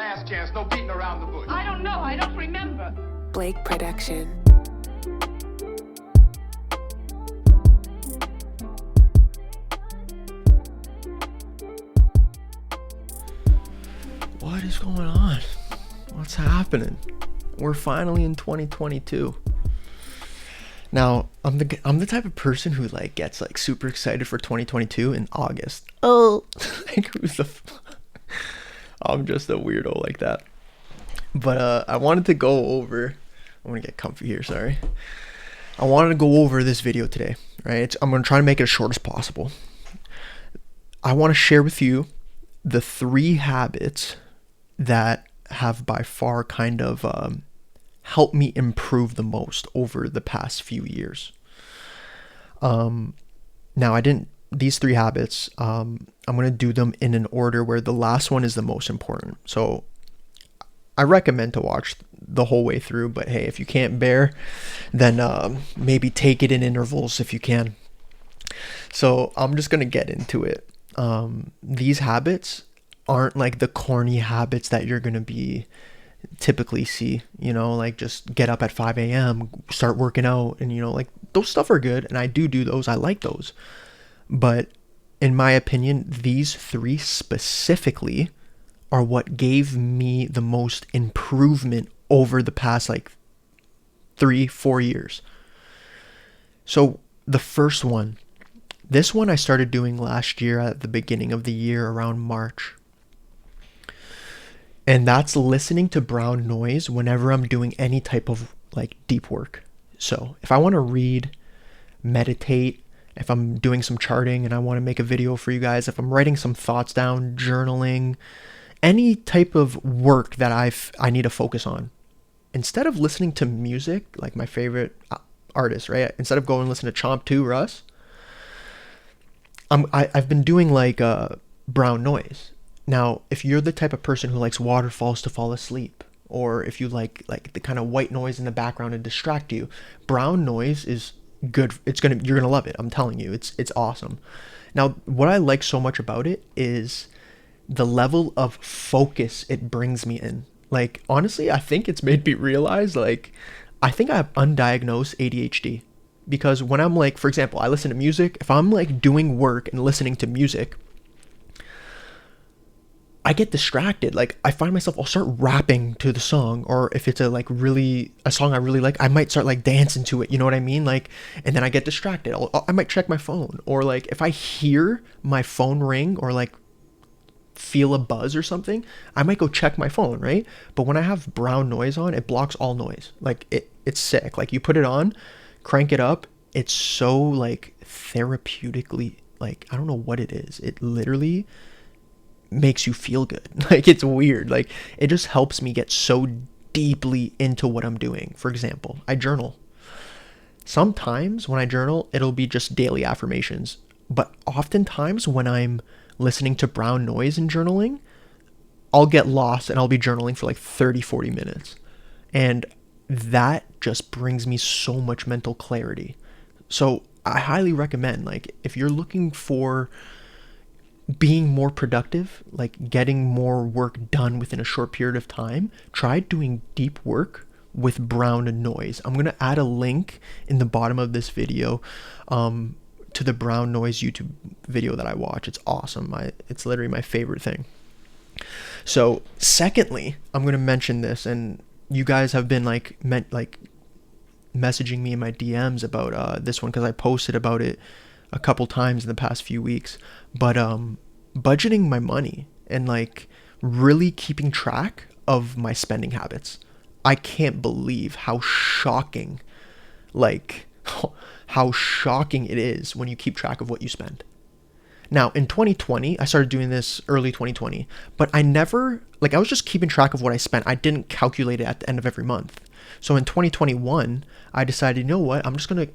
last chance. No beating around the bush. I don't know. I don't remember. Blake Production. What is going on? What's happening? We're finally in 2022. Now, I'm the type of person who gets super excited for 2022 in August. Oh, I'm just a weirdo like that. But I wanted to go over. I'm gonna get comfy here. Sorry. I wanted to go over this video today. Right? I'm gonna try to make it as short as possible. I want to share with you the 3 habits that have by far kind of helped me improve the most over the past few years. Now these 3 habits, I'm going to do them in an order where the last one is the most important. So I recommend to watch the whole way through, but hey, if you can't bear, then maybe take it in intervals if you can. So I'm just going to get into it. These habits aren't like the corny habits that you're going to be typically see, just get up at 5 a.m, start working out, and those stuff are good, and I do those. I like those. But in my opinion, these 3 specifically are what gave me the most improvement over the past 3-4 years. So the first one, this one I started doing last year at the beginning of the year around March. And that's listening to brown noise whenever I'm doing any type of deep work. So if I want to read, meditate, if I'm doing some charting and I want to make a video for you guys, if I'm writing some thoughts down, journaling, any type of work that I need to focus on, instead of listening to music, like my favorite artist, right? Instead of going and listening to Chomp 2 or Us, I've been doing brown noise. Now, if you're the type of person who likes waterfalls to fall asleep, or if you like the kind of white noise in the background to distract you, brown noise is good. You're gonna love it. I'm telling you, it's awesome. Now, what I like so much about it is the level of focus it brings me in. Honestly, I think it's made me realize I think I have undiagnosed ADHD, because when I'm for example, I listen to music. If I'm doing work and listening to music, I get distracted. I find myself, I'll start rapping to the song, or if it's a song I really like, I might start dancing to it. You know what I mean? And then I get distracted. I might check my phone, or if I hear my phone ring or feel a buzz or something, I might go check my phone, right? But when I have brown noise on, it blocks all noise. It's sick. You put it on, crank it up. It's so therapeutically, I don't know what it is. It literally makes you feel good. It's weird. It just helps me get so deeply into what I'm doing. For example, I journal. Sometimes when I journal, it'll be just daily affirmations. But oftentimes when I'm listening to brown noise and journaling, I'll get lost and I'll be journaling for 30-40 minutes. And that just brings me so much mental clarity. So I highly recommend, if you're looking for being more productive, getting more work done within a short period of time, try doing deep work with brown noise. I'm going to add a link in the bottom of this video to the brown noise YouTube video that I watch. It's awesome. It's literally my favorite thing. So secondly, I'm going to mention this, and you guys have been messaging me in my DMs about this one, because I posted about it a couple times in the past few weeks. But budgeting my money and really keeping track of my spending habits. I can't believe how shocking it is when you keep track of what you spend. Now, in 2020, I started doing this early 2020, but I never, I was just keeping track of what I spent. I didn't calculate it at the end of every month. So in 2021, I decided, you know what, I'm just going to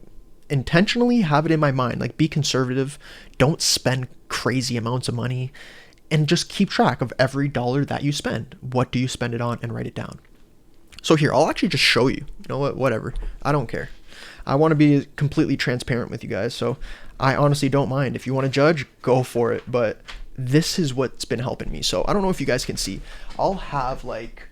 intentionally have it in my mind, be conservative, don't spend crazy amounts of money, and just keep track of every dollar that you spend. What do you spend it on, and write it down. So here, I'll actually just show you. You know what, whatever, I don't care. I want to be completely transparent with you guys, so I honestly don't mind. If you want to judge, go for it, but this is what's been helping me. So I don't know if you guys can see. I'll have like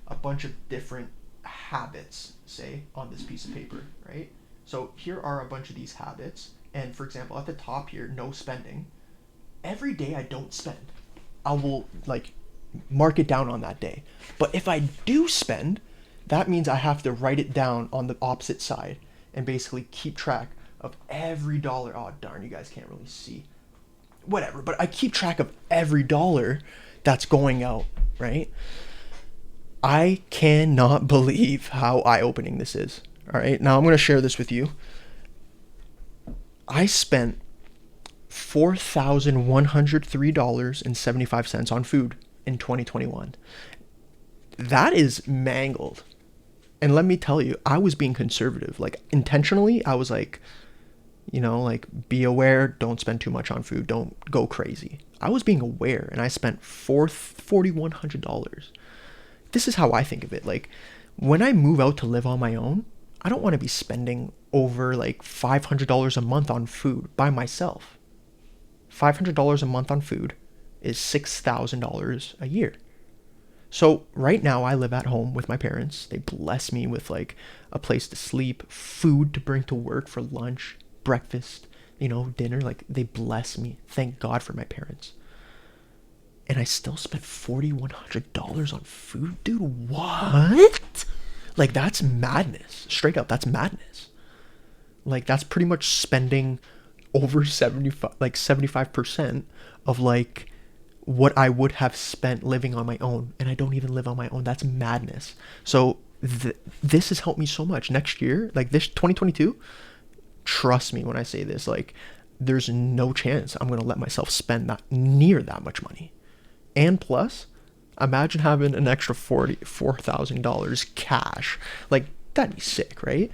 a bunch of different habits, say, on this piece of paper, right? So here are a bunch of these habits. And for example, at the top here, no spending. Every day I don't spend, I will like mark it down on that day. But if I do spend, that means I have to write it down on the opposite side and basically keep track of every dollar. Oh, darn, you guys can't really see. Whatever, but I keep track of every dollar that's going out, right? I cannot believe how eye-opening this is. All right, now I'm going to share this with you. I spent $4,103.75 on food in 2021. That is mangled. And let me tell you, I was being conservative. Like, intentionally, I was like, like, be aware, don't spend too much on food, don't go crazy. I was being aware, and I spent $4,100. This is how I think of it. Like, when I move out to live on my own, I don't want to be spending over like $500 a month on food by myself. $500 a month on food is $6,000 a year. So right now I live at home with my parents. They bless me with like a place to sleep, food to bring to work for lunch, breakfast, dinner. Like, they bless me. Thank God for my parents. And I still spent $4,100 on food, dude. What? Like, that's madness. Straight up, that's madness. Like, that's pretty much spending over 75% of like what I would have spent living on my own, and I don't even live on my own. That's madness. So this has helped me so much. Next year, like this 2022, trust me when I say this, like, there's no chance I'm gonna let myself spend that near that much money. And plus, imagine having an extra $4,000 cash. Like, that'd be sick, right?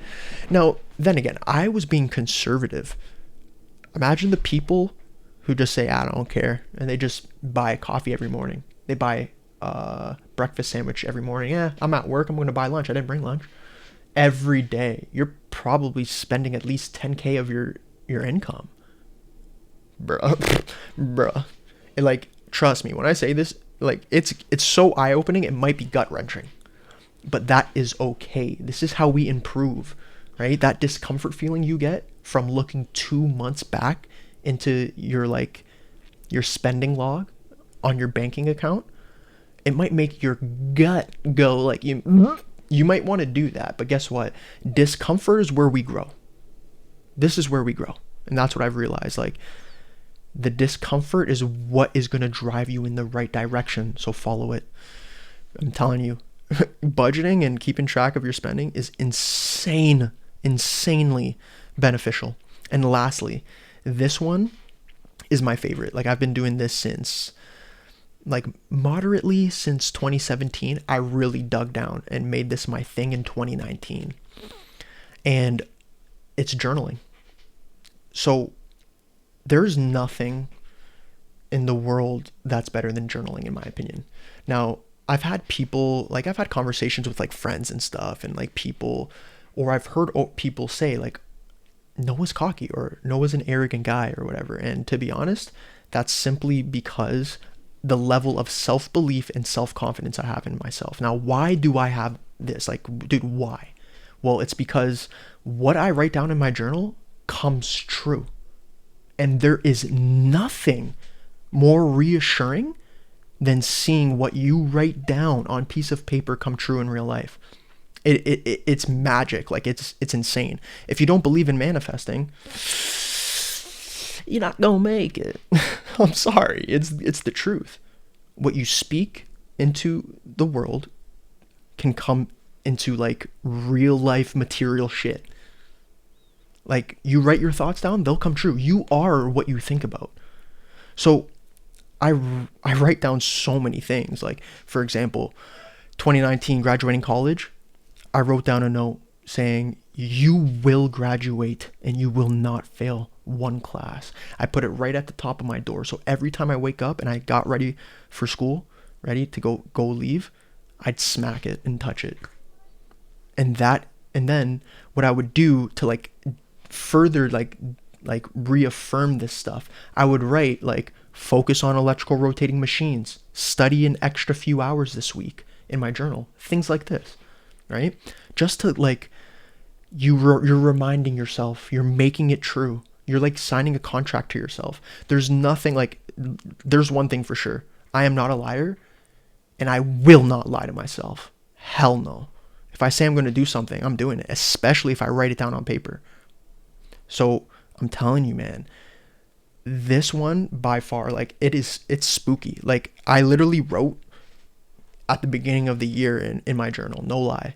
Now, then again, I was being conservative. Imagine the people who just say, I don't care, and they just buy coffee every morning. They buy a breakfast sandwich every morning. Yeah, I'm at work, I'm going to buy lunch. I didn't bring lunch. Every day, you're probably spending at least 10K of your income. Bruh. And like, trust me, when I say this, like, it's so eye-opening, it might be gut-wrenching. But that is okay. This is how we improve, right? That discomfort feeling you get from looking 2 months back into your spending log on your banking account, it might make your gut go like, you might want to do that. But guess what? Discomfort is where we grow. This is where we grow. And that's what I've realized. Like, the discomfort is what is going to drive you in the right direction. So follow it. I'm telling you, budgeting and keeping track of your spending is insanely beneficial. And lastly, this one is my favorite. Like, I've been doing this since, like, moderately since 2017. I really dug down and made this my thing in 2019. And it's journaling. So there's nothing in the world that's better than journaling, in my opinion. Now, I've had conversations with like friends and stuff, and like people, or I've heard people say like, Noah's cocky, or Noah's an arrogant guy, or whatever. And to be honest, that's simply because the level of self-belief and self-confidence I have in myself. Now, why do I have this? Like, dude, why? Well, it's because what I write down in my journal comes true. And there is nothing more reassuring than seeing what you write down on a piece of paper come true in real life. It's magic. Like, it's insane. If you don't believe in manifesting, you're not gonna make it. I'm sorry. It's the truth. What you speak into the world can come into like real life material shit. Like, you write your thoughts down, they'll come true. You are what you think about. So I write down so many things. Like, for example, 2019 graduating college, I wrote down a note saying, you will graduate and you will not fail one class. I put it right at the top of my door. So every time I wake up and I got ready for school, ready to go leave, I'd smack it and touch it. And then what I would do to like further like reaffirm this stuff, I would write like Focus on electrical rotating machines. Study an extra few hours this week in my journal. Things like this, right? Just to like, you're reminding yourself, you're making it true. You're like signing a contract to yourself. There's nothing like, there's one thing for sure. I am not a liar, and I will not lie to myself. Hell no. If I say I'm going to do something, I'm doing it, especially if I write it down on paper. So I'm telling you, man, this one by far, like it's spooky. Like I literally wrote at the beginning of the year in my journal, no lie,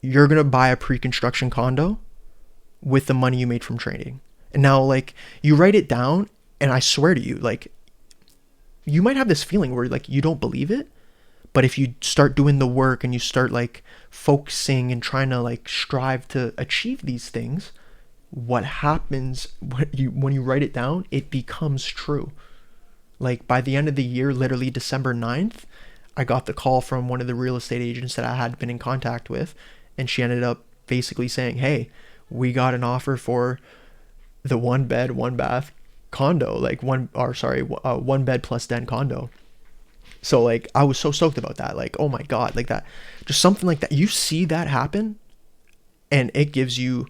you're going to buy a pre-construction condo with the money you made from trading. And now like you write it down, and I swear to you, like you might have this feeling where like you don't believe it, but if you start doing the work and you start like focusing and trying to like strive to achieve these things, what happens when you write it down, it becomes true. Like by the end of the year, literally December 9th, I got the call from one of the real estate agents that I had been in contact with, and she ended up basically saying, hey, we got an offer for the 1 bed, 1 bath condo, like 1 bed plus den condo. So like I was so stoked about that. Like, oh my God, like that, just something like that. You see that happen, and it gives you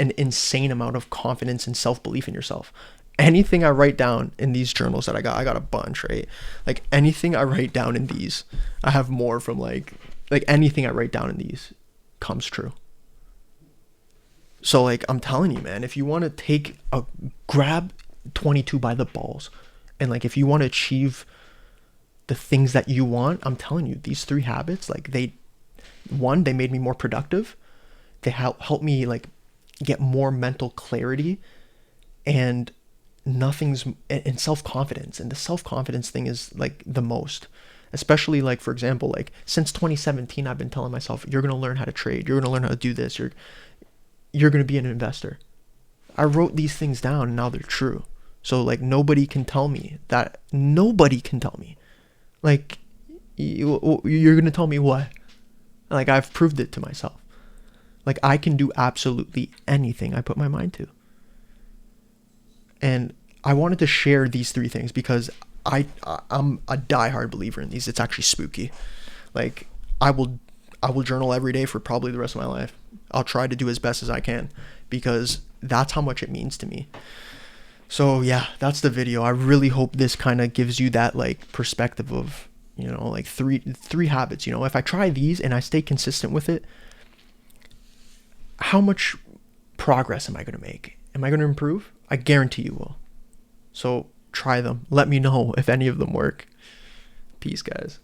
an insane amount of confidence and self-belief in yourself. Anything I write down in these journals that I got a bunch, right? Like anything I write down in these, I have more from like anything I write down in these comes true. So like I'm telling you, man, if you want to grab 22 by the balls, and like if you want to achieve the things that you want, I'm telling you, these 3 habits, like they made me more productive. They help me like get more mental clarity and self-confidence. And the self-confidence thing is like the most, especially like, for example, like since 2017, I've been telling myself, you're going to learn how to trade. You're going to learn how to do this. You're going to be an investor. I wrote these things down, and now they're true. So like nobody can tell me. Like you're going to tell me what? Like I've proved it to myself. Like I can do absolutely anything I put my mind to. And I wanted to share these 3 things because I'm a diehard believer in these. It's actually spooky. Like I will journal every day for probably the rest of my life. I'll try to do as best as I can because that's how much it means to me. So yeah, that's the video. I really hope this kind of gives you that like perspective of, you know, like three habits. You know, if I try these and I stay consistent with it, how much progress am I going to make? Am I going to improve? I guarantee you will. So try them. Let me know if any of them work. Peace, guys.